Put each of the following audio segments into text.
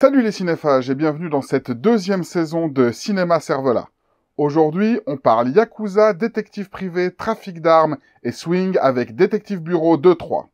Salut les cinéphages et bienvenue dans cette deuxième saison de Cinéma Cervelas. Aujourd'hui, on parle Yakuza, détective privé, trafic d'armes et swing avec Détective Bureau 2-3.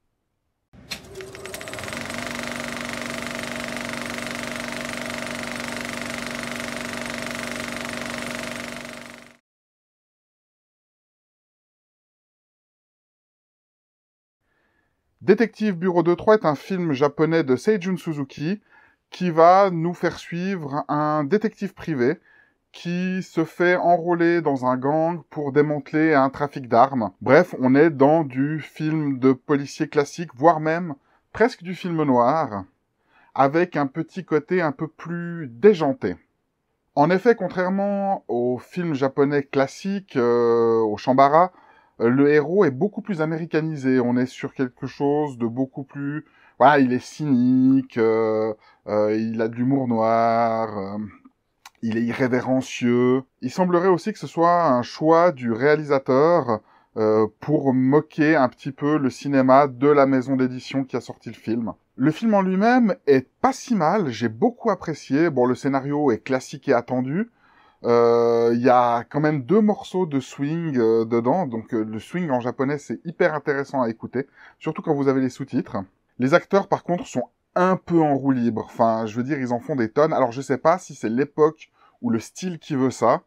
Détective Bureau 2-3 est un film japonais de Seijun Suzuki qui va nous faire suivre un détective privé qui se fait enrôler dans un gang pour démanteler un trafic d'armes. Bref, on est dans du film de policier classique, voire même presque du film noir, avec un petit côté un peu plus déjanté. En effet, contrairement aux films japonais classiques, au Shambara, le héros est beaucoup plus américanisé. On est sur quelque chose de beaucoup plus... Voilà, il est cynique, il a de l'humour noir, il est irrévérencieux. Il semblerait aussi que ce soit un choix du réalisateur pour moquer un petit peu le cinéma de la maison d'édition qui a sorti le film. Le film en lui-même est pas si mal, j'ai beaucoup apprécié. Bon, le scénario est classique et attendu. Il y a quand même 2 morceaux de swing dedans, donc le swing en japonais c'est hyper intéressant à écouter, surtout quand vous avez les sous-titres. Les acteurs par contre sont un peu en roue libre, enfin je veux dire ils en font des tonnes, alors je sais pas si c'est l'époque ou le style qui veut ça.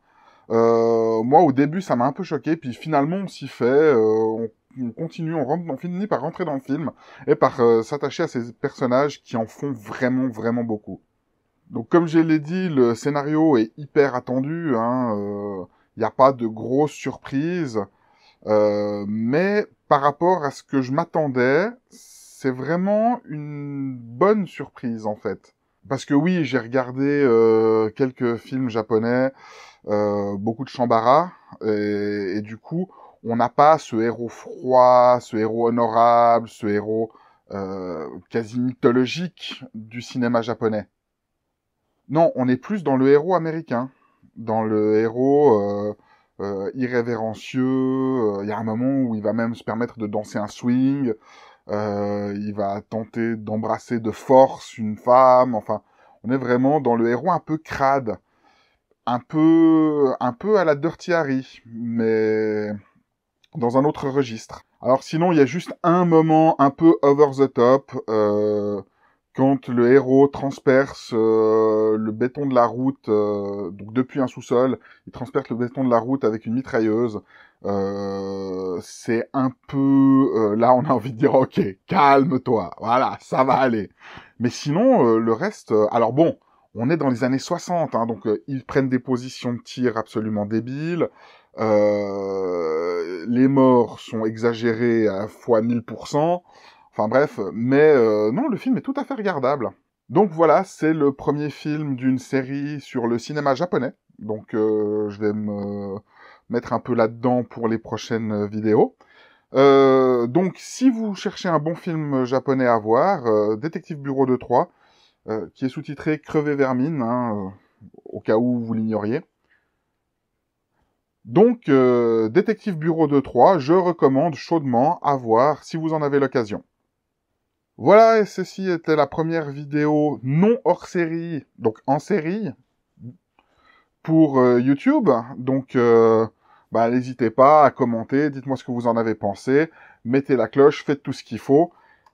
Moi au début ça m'a un peu choqué, puis finalement on s'y fait, on continue, on finit par rentrer dans le film, et par s'attacher à ces personnages qui en font vraiment vraiment beaucoup. Donc comme je l'ai dit, le scénario est hyper attendu, hein, y a pas de grosses surprises, mais par rapport à ce que je m'attendais, c'est vraiment une bonne surprise en fait. Parce que oui, j'ai regardé quelques films japonais, beaucoup de Shambara, et du coup, on n'a pas ce héros froid, ce héros honorable, ce héros quasi mythologique du cinéma japonais. Non, on est plus dans le héros américain, dans le héros irrévérencieux. Il y a un moment où il va même se permettre de danser un swing. Il va tenter d'embrasser de force une femme. Enfin, on est vraiment dans le héros un peu crade, un peu à la Dirty Harry, mais dans un autre registre. Alors sinon, il y a juste un moment un peu over the top. Quand le héros transperce le béton de la route, donc depuis un sous-sol, il transperce le béton de la route avec une mitrailleuse. C'est un peu... là, on a envie de dire, ok, calme-toi, voilà, ça va aller. Mais sinon, le reste... alors bon, on est dans les années 60, hein, donc ils prennent des positions de tir absolument débiles. Les morts sont exagérés à fois 1000%. Enfin bref, mais non, le film est tout à fait regardable. Donc voilà, c'est le premier film d'une série sur le cinéma japonais. Donc je vais me mettre un peu là-dedans pour les prochaines vidéos. Donc si vous cherchez un bon film japonais à voir, Détective Bureau 2-3, qui est sous-titré Crevé Vermine, hein, au cas où vous l'ignoriez. Donc, Détective Bureau 2-3, je recommande chaudement à voir si vous en avez l'occasion. Voilà, et ceci était la première vidéo non hors série, donc en série, pour YouTube. Donc, n'hésitez pas à commenter, dites-moi ce que vous en avez pensé, mettez la cloche, faites tout ce qu'il faut.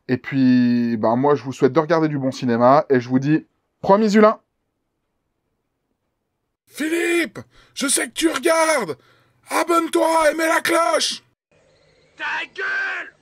Et puis, moi, je vous souhaite de regarder du bon cinéma, et je vous dis, promis Hulin. Philippe, je sais que tu regardes. Abonne-toi et mets la cloche. Ta gueule!